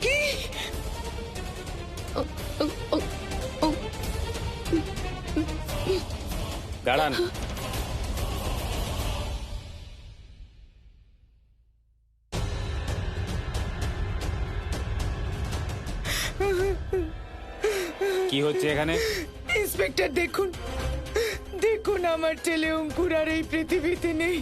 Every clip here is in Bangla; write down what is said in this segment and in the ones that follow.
কি? দাঁড়ান। কি হচ্ছে এখানে? ইন্সপেক্টর দেখুন, দেখুন আমার ছেলে অঙ্কুর আর এই পৃথিবীতে নেই।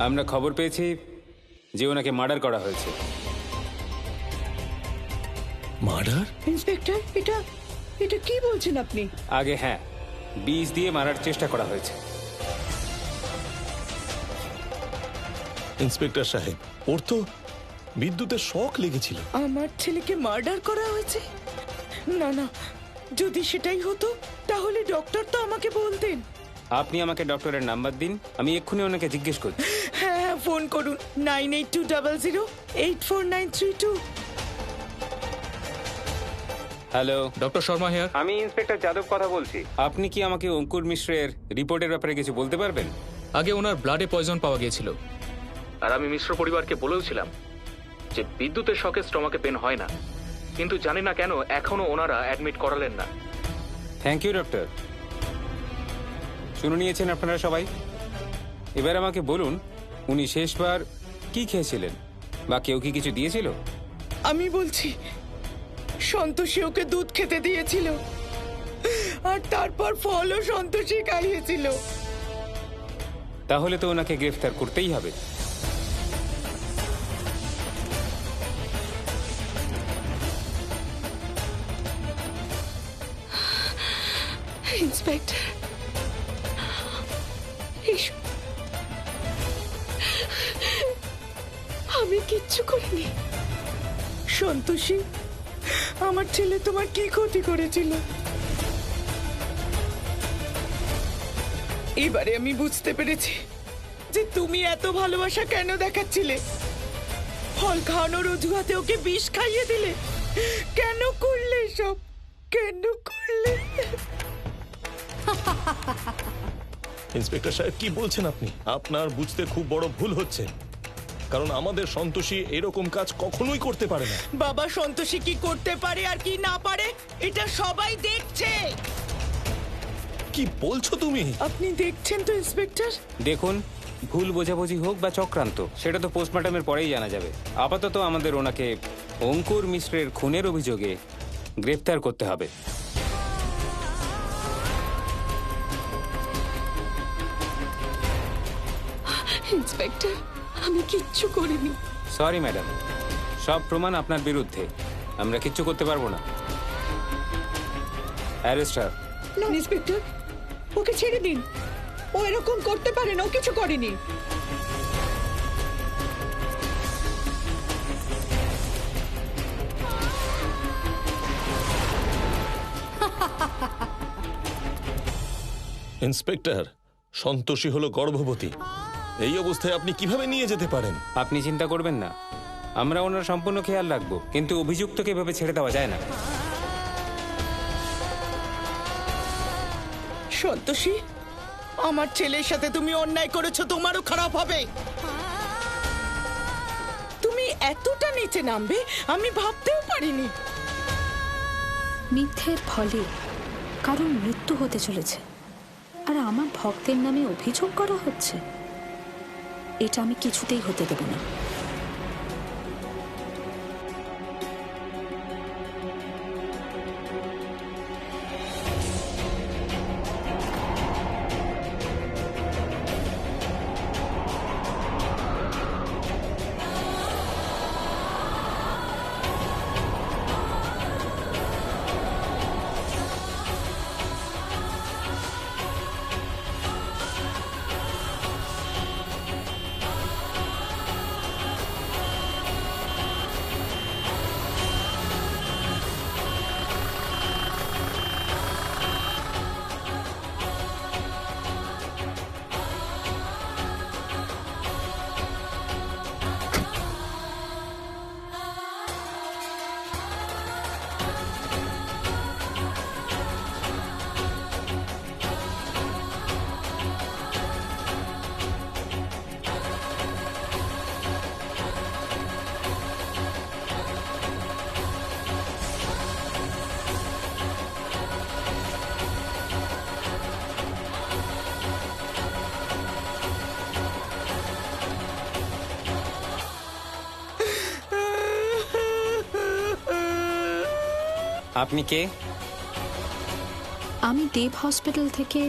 আমরা খবর পেয়েছি যে ওনাকে মার্ডার করা হয়েছে। মার্ডার? ইন্সপেক্টর, এটা এটা কি বলছেন আপনি? আগে হ্যাঁ, বিষ দিয়ে মারার চেষ্টা করা হয়েছে। ইন্সপেক্টর সাহেব, ওর তো বিদ্যুতের শক লেগেছিল। আমার ছেলেকে মার্ডার করা হয়েছে? না না, যদি সেটাই হতো তাহলে ডক্টর তো আমাকে বলতেন। আপনি আমাকে ডক্টরের নাম্বার দিন, আমি এক্ষুনি ওনাকে জিজ্ঞেস করছি। হ্যাঁ হ্যাঁ, ফোন করুন 9820084932। Hello, doctor Sharma here. আমি ইন্সপেক্টর যাদব কথা বলছি। আপনি কি আমাকে অঙ্কুর মিশ্রের রিপোর্টের ব্যাপারে কিছু বলতে পারবেন? আগে ওনার ব্লাডে পয়জন পাওয়া গিয়েছিল, আর আমি মিশ্র পরিবারকে বলেওছিলাম যে বিদ্যুতের শকে স্টমাকে পেন হয় না, কিন্তু জানি না কেন এখনো ওনারা অ্যাডমিট করালেন না। Thank you doctor. শুনে নিয়েছেন আপনারা সবাই। এবার আমাকে বলুন, উনি শেষবার কি খেয়েছিলেন, বা কেউ কি কিছু দিয়েছিল? আমি বলছি, সন্তোষী ওকে দুধ খেতে দিয়েছিল, আর তারপর ফলও সন্তোষী খাইয়েছিল। তাহলে তো ওনাকে গ্রেফতার করতেই হবে। ইন্সপেক্টর, আমি কিচ্ছু করিনি। সন্তোষী, আমার ছেলে তোমার কি ক্ষতি করেছিল? এবারে আমি বুঝতে পেরেছি যে তুমি এত ভালোবাসা কেন দেখাচ্ছিলে। ফল খাওয়ানোর অজুহাতে ওকে বিষ খাইয়ে দিলে। কেন করলে সব? কেন করলে? ইন্সপেক্টর সাহেব, কি বলছেন আপনি? আপনার বুঝতে খুব বড় ভুল হচ্ছে, কারণ আমাদের সন্তোষী এরকম কাজ কখনোই করতে পারে না। বাবা, সন্তোষী কি করতে পারে আর কি না পারে এটা সবাই দেখছে। কি বলছো তুমি? আপনি দেখছেন তো ইন্সপেক্টর? দেখুন, ভুল বোঝাবুঝি হোক বা চক্রান্ত, সেটা তো পোস্টমর্টমের পরেই জানা যাবে। আপাতত আমাদের ওনাকে অঙ্কুর মিশ্রের খুনের অভিযোগে গ্রেফতার করতে হবে। ইন্সপেক্টর, আমি কিচ্ছু করিনি। সরি ম্যাডাম, সব প্রমাণ আপনার বিরুদ্ধে, আমরা কিচ্ছু করতে পারবো না। অ্যারেস্টার। ইন্সপেক্টর, ওকে ছেড়ে দিন। ও এরকম করতে পারে না, ও কিছু করেনি। ইন্সপেক্টর, সন্তোষী হলো গর্ভবতী। এই অবস্থায় আপনি কিভাবে নিয়ে যেতে পারেন? আপনি চিন্তা করবেন না, আমরা ওনার সম্পূর্ণ খেয়াল রাখবো, কিন্তু অভিযুক্তকে এভাবে ছেড়ে দেওয়া যায় না। সন্তোষী, আমার ছেলের সাথে তুমি অন্যায় করেছো, তোমারও খারাপ হবে। তুমি এতটা নিচে নামবে আমি ভাবতেও পারিনি। মিথ্যের ফলে কারণ মৃত্যু হতে চলেছে, আর আমার ভক্তের নামে অভিযোগ করা হচ্ছে। এটা আমি কিছুতেই হতে দেব না। আপনি কে? আমি দেব হসপিটাল থেকে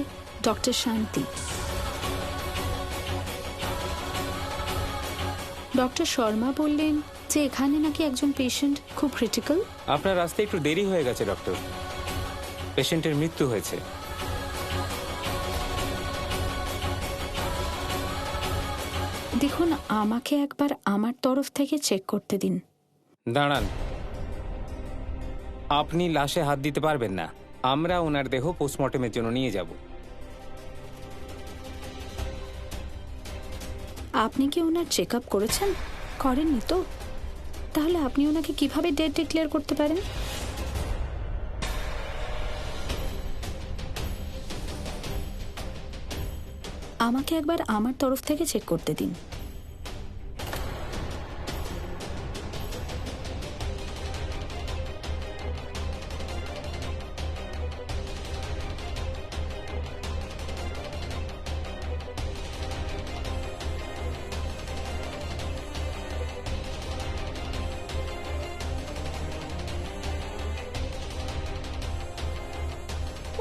ডক্টর শান্তি। ডক্টর শর্মা বললেন যে এখানে নাকি একজন পেশেন্ট খুব ক্রিটিক্যাল। আপনার রাস্তায় একটু দেরি হয়ে গেছে ডক্টর, পেশেন্টের মৃত্যু হয়েছে। দেখুন, আমাকে একবার আমার তরফ থেকে চেক করতে দিন। দাঁড়ান, আপনি লাশে হাত দিতে পারবেন না। আমরা ওনার দেহ পোস্টমর্টমের জন্য নিয়ে যাব। আপনি কি ওনার চেক আপ করেছেন? করেননি তো? তাহলে আপনি ওনাকে কিভাবে ডেট ডিক্লেয়ার করতে পারেন? আমাকে একবার আমার তরফ থেকে চেক করতে দিন।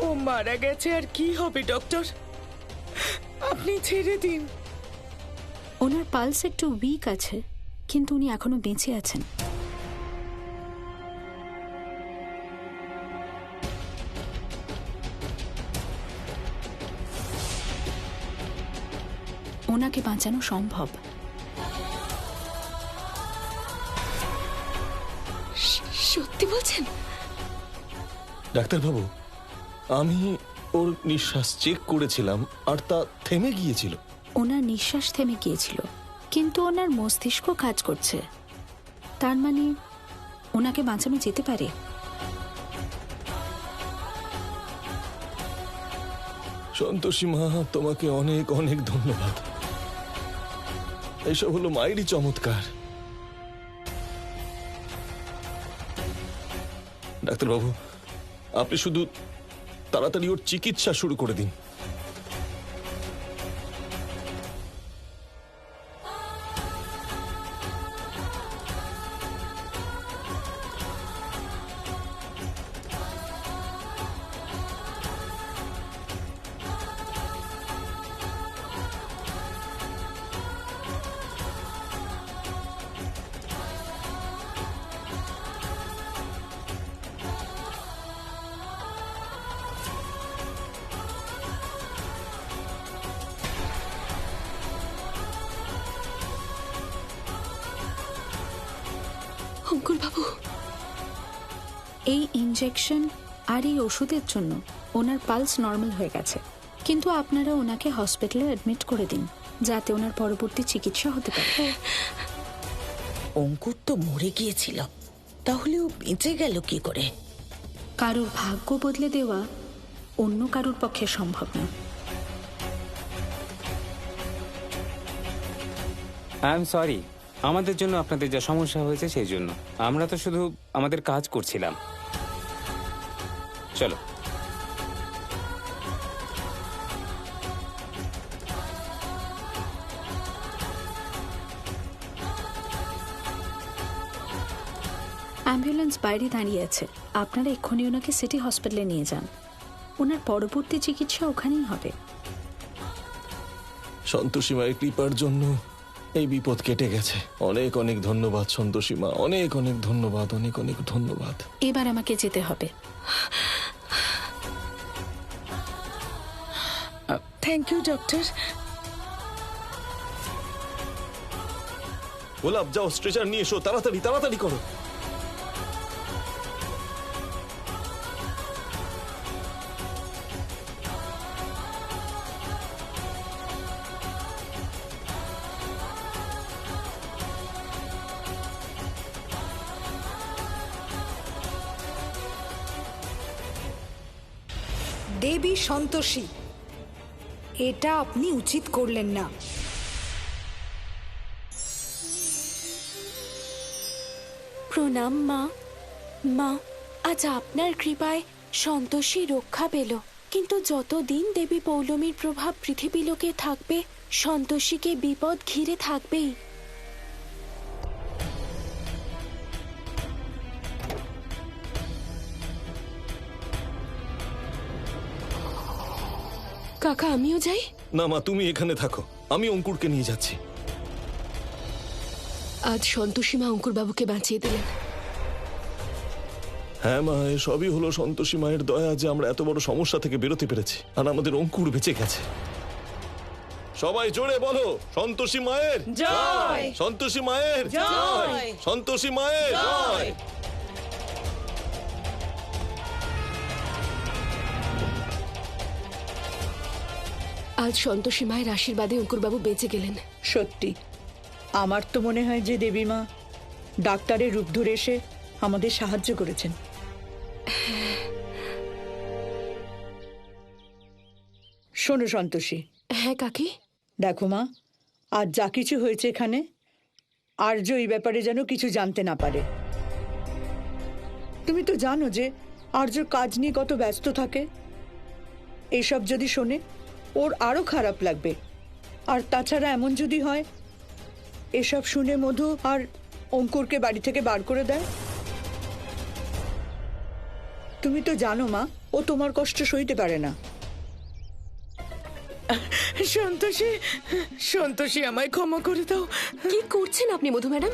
ও মারা গেছে, আর কি হবে ডক্টর? আপনি ছেড়ে দিন। ওনার পালস একটু উইক আছে, কিন্তু উনি এখনো বেঁচে আছেন। ওনাকে বাঁচানো সম্ভব। সত্যি বলছেন? ডাক্তারবাবু, আমি ওর নিঃশ্বাস চেক করেছিলাম আর তা থেমে গিয়েছিল। ওনার নিঃশ্বাস থেমে গিয়েছিল, কিন্তু ওনার মস্তিষ্ক কাজ করছে। তার মানে ওনাকে বাঁচানো যেতে পারে। সন্তোষী মা, তোমাকে অনেক অনেক ধন্যবাদ। এসব হলো মায়েরই চমৎকার। ডাক্তারবাবু, আপনি শুধু তাড়াতাড়ি ওর চিকিৎসা শুরু করে দিন। অঙ্কুর বাবু, এই ইনজেকশন আর এই ওষুধের জন্য ওনার পালস নর্মাল হয়ে গেছে, কিন্তু আপনারা ওনাকে হসপিটালে অ্যাডমিট করে দিন, যাতে ওনার পরবর্তী চিকিৎসা হতে পারে। অঙ্কুর তো মরে গিয়েছিল, তাহলে ও বেঁচে গেল কি করে? কারোর ভাগ্য বদলে দেওয়া অন্য কারোর পক্ষে সম্ভব না। আই এম সরি, আমাদের জন্য আপনাদের যা সমস্যা হয়েছে সেই জন্য। আমরা তো শুধু আমাদের কাজ করছিলাম। চলো। অ্যাম্বুলেন্স বাইরে দাঁড়িয়ে আছে, আপনারা এক্ষুনি ওনাকে সিটি হসপিটালে নিয়ে যান। ওনার পরবর্তী চিকিৎসা ওখানেই হবে। সন্তোষী মায়ের কৃপার জন্য এই বিপদ কেটে গেছে। অনেক অনেক ধন্যবাদ সন্তোষী মা, অনেক অনেক ধন্যবাদ, অনেক অনেক ধন্যবাদ। এবার আমাকে যেতে হবে। Thank you doctor. গোলাপ, যাও স্ট্রেচার নিয়ে এসো, তাড়াতাড়ি তাড়াতাড়ি করো। দেবী সন্তোষী, এটা আপনি উচিত করলেন না। প্রণাম মা। মা, আজ আপনার কৃপায় সন্তোষী রক্ষা পেল, কিন্তু যতদিন দেবী পৌলমীর প্রভাব পৃথিবীলোকে থাকবে, সন্তোষীকে বিপদ ঘিরে থাকবেই। কাকা আমিও যাই? না মা, তুমি এখানে থাকো, আমি অঙ্কুরকে নিয়ে যাচ্ছি। আজ সন্তোষী মা অঙ্কুর বাবুকে বাঁচিয়ে দিলেন। হ্যাঁ মা, সবই হলো সন্তোষী মায়ের দয়া যে আমরা এত বড় সমস্যা থেকে বেরোতে পেরেছি আর আমাদের অঙ্কুর বেঁচে গেছে। সবাই জোরে বলো, সন্তোষী মায়ের জয়! সন্তোষী মায়ের জয়! সন্তোষী মায়ের জয়! আজ সন্তোষী মায়ের আশীর্বাদে অঙ্কুর বাবু বেঁচে গেলেন। সত্যি আমার তো মনে হয় যে দেবী মা ডাক্তারের রূপ ধরে এসে আমাদের সাহায্য করেছেন। শোনো সন্তোষী, হ্যাঁ কাকি। দেখো মা, আজ যা কিছু হয়েছে এখানে, আর্য এই ব্যাপারে যেন কিছু জানতে না পারে। তুমি তো জানো যে আর্য কাজ নিয়ে কত ব্যস্ত থাকে। এসব যদি শোনে ওর আরো খারাপ লাগবে। আর তাছাড়া এমন যদি হয় এসব শুনে মধু আর অঙ্কুরকে বাড়ি থেকে বার করে দেয়, তুমি তো জানো মা ও তোমার কষ্ট সইতে পারে না। সন্তোষী, সন্তোষী আমায় ক্ষমা করে দাও। কি করছেন আপনি মধু ম্যাডাম?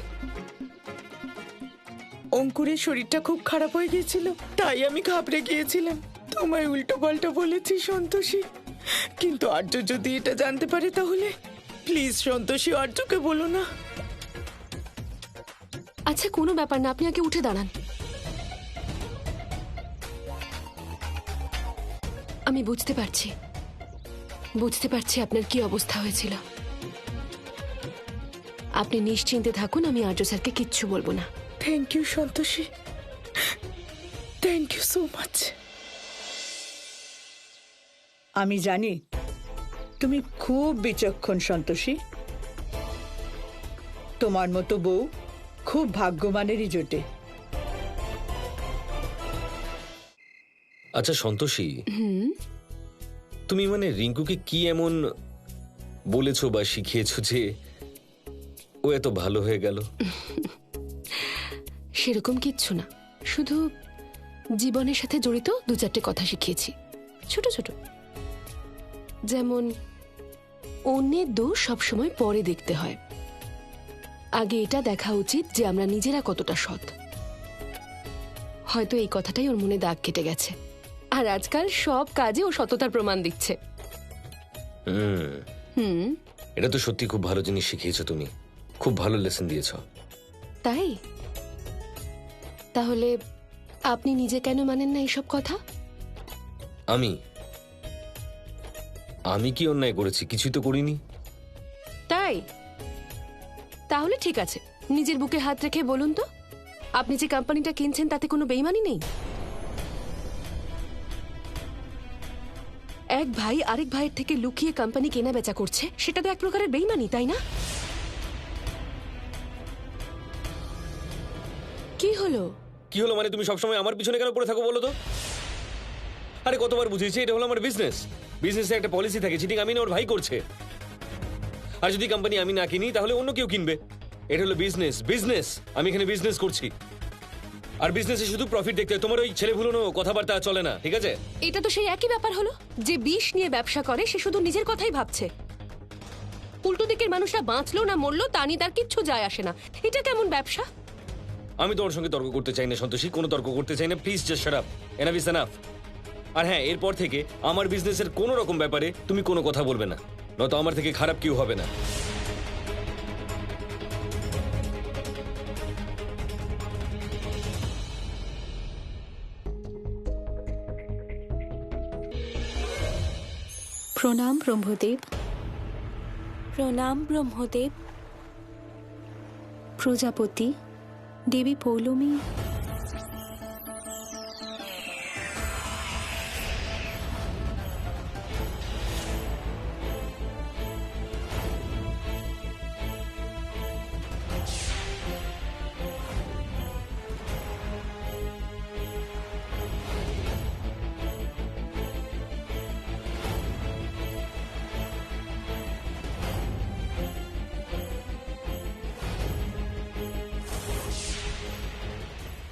অঙ্কুরের শরীরটা খুব খারাপ হয়ে গিয়েছিল, তাই আমি ঘাবড়ে গিয়েছিলাম। তোমায় উল্টো পাল্টা বলেছি সন্তোষী, কিন্তু আর্য যদি এটা জানতে পারে তাহলে প্লিজ সন্তোষী আর্যকে বলো না। আচ্ছা কোনো ব্যাপার না, আপনি আগে উঠে দাঁড়ান। আমি বুঝতে পারছি আপনার কি অবস্থা হয়েছিল। আপনি নিশ্চিন্তে থাকুন, আমি আর্য স্যারকে কিচ্ছু বলবো না। Thank you Santoshi, thank you so much. আমি জানি তুমি খুব বিচক্ষণ সন্তোষী, তোমার মতো বউ খুব ভাগ্যবানেরই জোটে। আচ্ছা সন্তোষী, তুমি মানে রিঙ্কুকে কি এমন বলেছো বা শিখিয়েছো যে ও এত ভালো হয়ে গেল? সেরকম কিচ্ছু না, শুধু জীবনের সাথে জড়িত দু চারটে কথা শিখিয়েছি, ছোট ছোট। যেমন অন্যের দোষ সবসময় পরে দেখতে হয়, আগে এটা দেখা উচিত যে আমরা নিজেরা কতটা সৎ। হয়তো এই কথাটাই ওর মনে দাগ কেটে গেছে, আর আজকাল সব কাজে ও সততার প্রমাণ দিচ্ছে। এটা তো সত্যি খুব ভালো জিনিস শিখিয়েছো তুমি, খুব ভালো লেসন দিয়েছো। তাই? তাহলে আপনি নিজে কেন মানেন না এইসব কথা? আমি কি অন্যায় করেছি? কিছুই তো করিনি। তাই? তাহলে ঠিক আছে, নিজের বুকে হাত রেখে বলুন তো, আপনি যে কোম্পানিটা কিনছেন তাতে কোনো বেইমানি নেই? এক ভাই আরেক ভাইয়ের থেকে লুকিয়ে কোম্পানি কেনা বেচা করছে, সেটা তো এক প্রকারের বেইমানি, তাই না? কি হলো? কি হলো মানে? তুমি সবসময় আমার পিছনে কেন পড়ে থাকো বলো তো? আরে কতবার বুঝিয়েছি এটা হলো আমার বিজনেস। বিজনেসে একটা পলিসি থাকে, চিটিং আমি না ওর ভাই করছে। আর যদি কোম্পানি আমি না কিনি তাহলে অন্য কেউ কিনবে। এটা হলো বিজনেস। আমি এখানে বিজনেস করছি, আর বিজনেসে শুধু প্রফিট দেখতে হয়। তোমার ওই ছেলে ভুলোনো কথাবার্তা চলে না, ঠিক আছে? এটা তো সেই একই ব্যাপার হলো, যে বিষ নিয়ে ব্যবসা করে সে শুধু নিজের কথাই ভাবছে। উল্টো দিকের মানুষরা বাঁচলো না মরলো তা নিয়ে তার কিচ্ছু যায় আসে না। এটা কেমন ব্যবসা? আমি তোমার সঙ্গে তর্ক করতে চাই না সন্তোষী, কোনো তর্ক করতে চাই না। Please just shut up, enough is enough. আর হ্যাঁ, এরপর থেকে আমার বিজনেসের কোনো রকম ব্যাপারে তুমি কোনো কথা বলবে না, নয়তো আমার থেকে খারাপ কেউ হবে না। প্রণাম ব্রহ্মদেব। প্রণাম ব্রহ্মদেব। প্রজাপতি, দেবী পৌলমী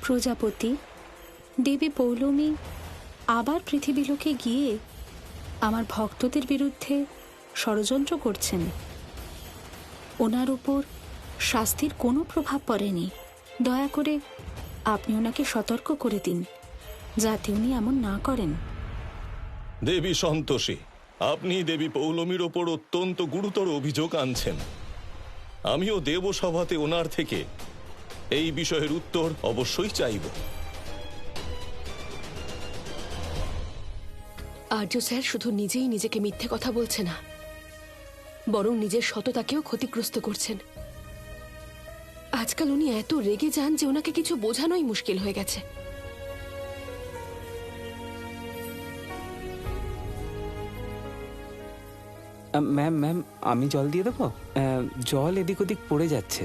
প্রজাপতি, দেবী পৌলমী আবার পৃথিবীলোকে গিয়ে আমার ভক্তদের বিরুদ্ধে ষড়যন্ত্র করছেন। ওনার উপর শাস্তির কোনো প্রভাব পড়েনি। দয়া করে আপনি ওনাকে সতর্ক করে দিন যাতে উনি এমন না করেন। দেবী সন্তোষী, আপনি দেবী পৌলমীর ওপর অত্যন্ত গুরুতর অভিযোগ আনছেন। আমিও দেবসভাতে ওনার থেকে এই বিষয়ের উত্তর অবশ্যই চাইব। আর্য স্যার শুধু নিজেই নিজেকে মিথ্যে কথা বলছে না, বরং নিজের সততাকেও ক্ষতিগ্রস্ত করছেন। আজকাল উনি এত রেগে যান যে ওনাকে কিছু বোঝানোই মুশকিল হয়ে গেছে। ম্যাম ম্যাম, আমি জল দিয়ে দেবো? জল এদিক ওদিক পড়ে যাচ্ছে।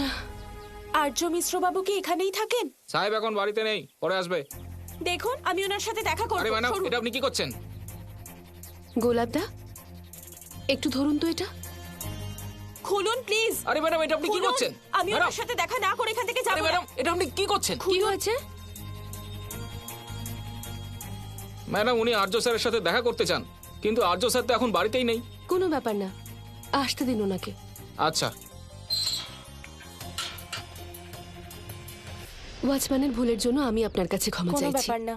না, আর্য মিশ্র বাবু কি এখানেই থাকেন? সাহেব এখন বাড়িতে নেই, পরে আসবে। দেখুন, আমি ওনার সাথে দেখা করব। আরে ম্যাডাম, এটা আপনি কি করছেন? গোলাপদা, একটু ধরুন তো এটা। খুলুন প্লিজ। আরে ম্যাডাম, এটা আপনি কি খুলুন। করছেন? আমি ম্যাডাম, ওনার সাথে দেখা না করে এখান থেকে যাব আরে না। ম্যাডাম, এটা আপনি কি করছেন? কি হয়েছে? ম্যাডাম, উনি আর্য স্যারের সাথে দেখা করতে চান, কিন্তু আর্য স্যার তো এখন বাড়িতেই নেই। কোনো ব্যাপার না, আসতে দিন ওনাকে। আচ্ছা। ওয়াচম্যানের ভুলের জন্য আমি আপনার কাছে ক্ষমা কোনো চাইছি। ব্যাপার না।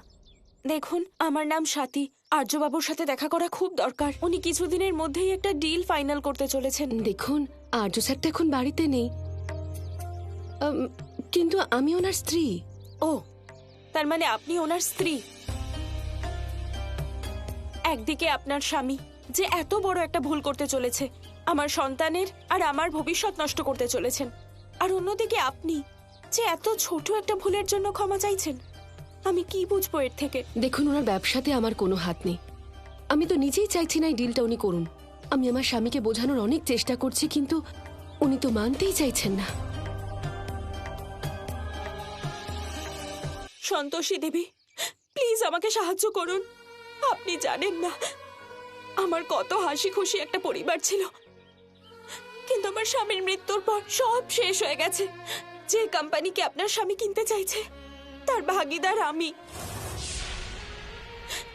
দেখুন, আমার নাম স্বাতী। আর্যবাবুর সাথে দেখা করা খুব দরকার। উনি কিছুদিনের মধ্যেই একটা ডিল ফাইনাল করতে চলেছেন। দেখুন, আর্য স্যার তো এখন বাড়িতে নেই, কিন্তু আমি ওনার স্ত্রী। ও, তার মানে আপনি ওনার স্ত্রী। একদিকে আপনার স্বামী যে এত বড় একটা ভুল করতে চলেছে, আমার সন্তানের আর আমার ভবিষ্যৎ নষ্ট করতে চলেছেন, আর অন্যদিকে আপনি যে এত ছোট একটা ভুলের জন্য ক্ষমা চাইছেন। আমি কি বুঝবো এর থেকে? দেখুন, ওনার ব্যবসাতে আমার কোনো হাত নেই। আমি তো নিজেই চাইছি না এই ডিলটা উনি করুন। আমি আমার স্বামীকে বোঝানোর অনেক চেষ্টা করছি, কিন্তু উনি তো মানতেই চাইছেন না। সন্তোষী দেবী, প্লিজ আমাকে সাহায্য করুন। আপনি জানেন না আমার কত হাসি খুশি একটা পরিবার ছিল, কিন্তু আমার স্বামীর মৃত্যুর পর সব শেষ হয়ে গেছে। যে কোম্পানিকে আপনার স্বামী কিনতে চাইছে তার ভাগীদার আমি,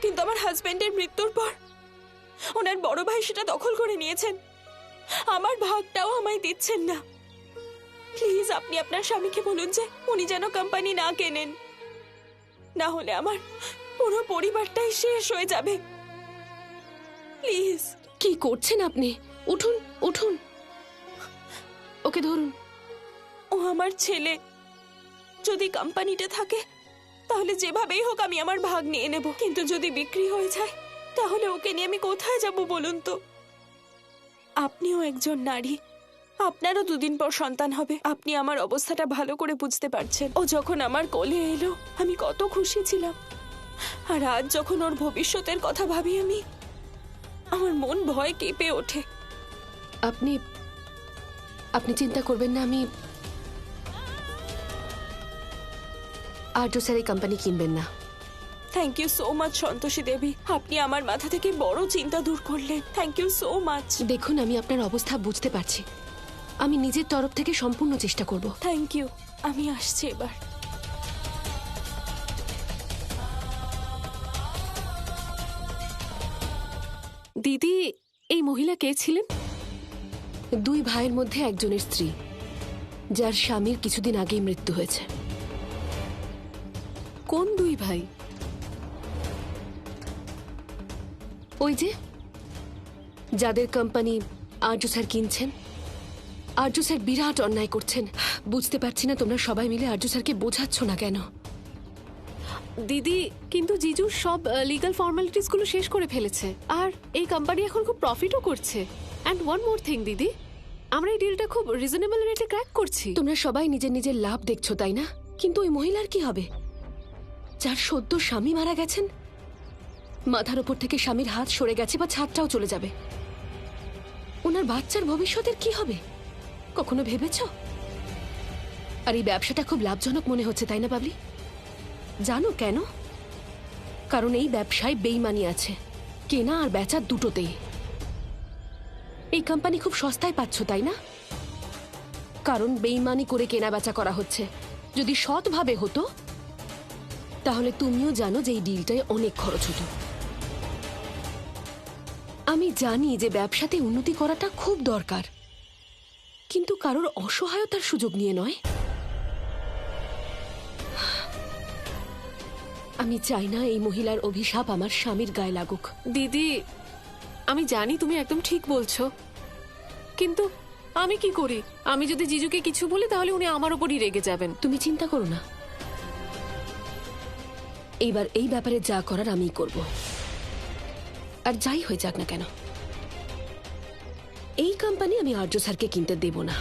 কিন্তু আমার হাজবেন্ডের মৃত্যুর পর ওনার বড় ভাই সেটা দখল করে নিয়েছেন। আমার ভাগটাও আমায় দিচ্ছেন না। প্লিজ আপনি আপনার স্বামীকে বলুন যে উনি যেন কোম্পানি না কেনেন, না হলে আমার পুরো পরিবারটাই শেষ হয়ে যাবে। প্লিজ। কি করছেন আপনি? উঠুন উঠুন, ওকে ধরুন। ও আমার ছেলে। যদি কোম্পানিটা থাকে তাহলে যেভাবেই হোক আমি আমার ভাগ নিয়ে নেব, কিন্তু যদি বিক্রি হয়ে যায় তাহলে ওকে নিয়ে আমি কোথায় যাব বলুন তো? আপনিও একজন নারী, আপনারও 2 দিন পর সন্তান হবে। আপনি আমার অবস্থাটা ভালো করে বুঝতে পারছেন। ও যখন আমার কোলে এলো আমি কত খুশি ছিলাম, আর আজ যখন ওর ভবিষ্যতের কথা ভাবি আমার মন ভয় কেঁপে ওঠে। আপনি আপনি চিন্তা করবেন না, আমি আর্য স্যার এই কোম্পানি কিনবেন না। Thank you so much Santoshi Devi, আপনি আমার মাথা থেকে বড় চিন্তা দূর করলেন। Thank you so much. দেখুন, আমি আপনার অবস্থা বুঝতে পারছি। আমি নিজের তরফ থেকে সম্পূর্ণ চেষ্টা করব। থ্যাংক ইউ, আমি আসছি এবার। দিদি, এই মহিলা কে ছিলেন? 2 ভাইয়ের মধ্যে একজনের স্ত্রী, যার স্বামীর কিছুদিন আগেই মৃত্যু হয়েছে। কোন 2 ভাই? ওই যে যাদের কোম্পানি আর্য স্যার কিনছেন। আর্য স্যার বিরাট অন্যায় করছেন। বুঝতে পারছি না তোমরা সবাই মিলে আর্য স্যারকে বোঝাচ্ছ না কেন। দিদি, কিন্তু জিজু সব লিগ্যাল ফর্মালিটিস গুলো শেষ করে ফেলেছে, আর এই কোম্পানি এখন খুব প্রফিটও করছে। অ্যান্ড ওয়ান মোর থিং দিদি, আমরা এই ডিলটা খুব রিজনেবল রেটে ক্র্যাক করছি। তোমরা সবাই নিজের নিজের লাভ দেখছো, তাই না? কিন্তু ওই মহিলার কি হবে, যার সদ্য স্বামী মারা গেছেন? মাথার ওপর থেকে স্বামীর হাত সরে গেছে, বা ছাদটাও চলে যাবে। ওনার বাচ্চার ভবিষ্যতের কি হবে কখনো ভেবেছো? আর এই ব্যবসাটা খুব লাভজনক মনে হচ্ছে, তাই না বাবলি? জানো কেন? কারণ এই ব্যবসায় বেইমানি আছে, কেনা আর বেচা দুটোতেই। এই কোম্পানি খুব সস্তায় পাচ্ছ, তাই না? কারণ বেইমানি করে কেনা বেচা করা হচ্ছে। যদি সৎভাবে হতো তাহলে তুমিও জানো যে এই ডিলটায় অনেক খরচ হতো। আমি জানি যে ব্যবসাতে উন্নতি করাটা খুব দরকার, কিন্তু কারোর অসহায়তার সুযোগ নিয়ে নয়। আমি চাই না এই মহিলার অভিশাপ আমার স্বামীর গায়ে লাগুক। দিদি, আমি জানি তুমি একদম ঠিক বলছো, কিন্তু আমি কি করি? আমি যদি জিজুকে কিছু বলি তাহলে উনি আমার উপরই রেগে যাবেন। তুমি চিন্তা করো না, এইবার এই ব্যাপারে যা করার আমিই করব। আর যাই হয়ে যাক না কেন, এই কোম্পানি আমি আর্য স্যারকে কিনতে দেব না।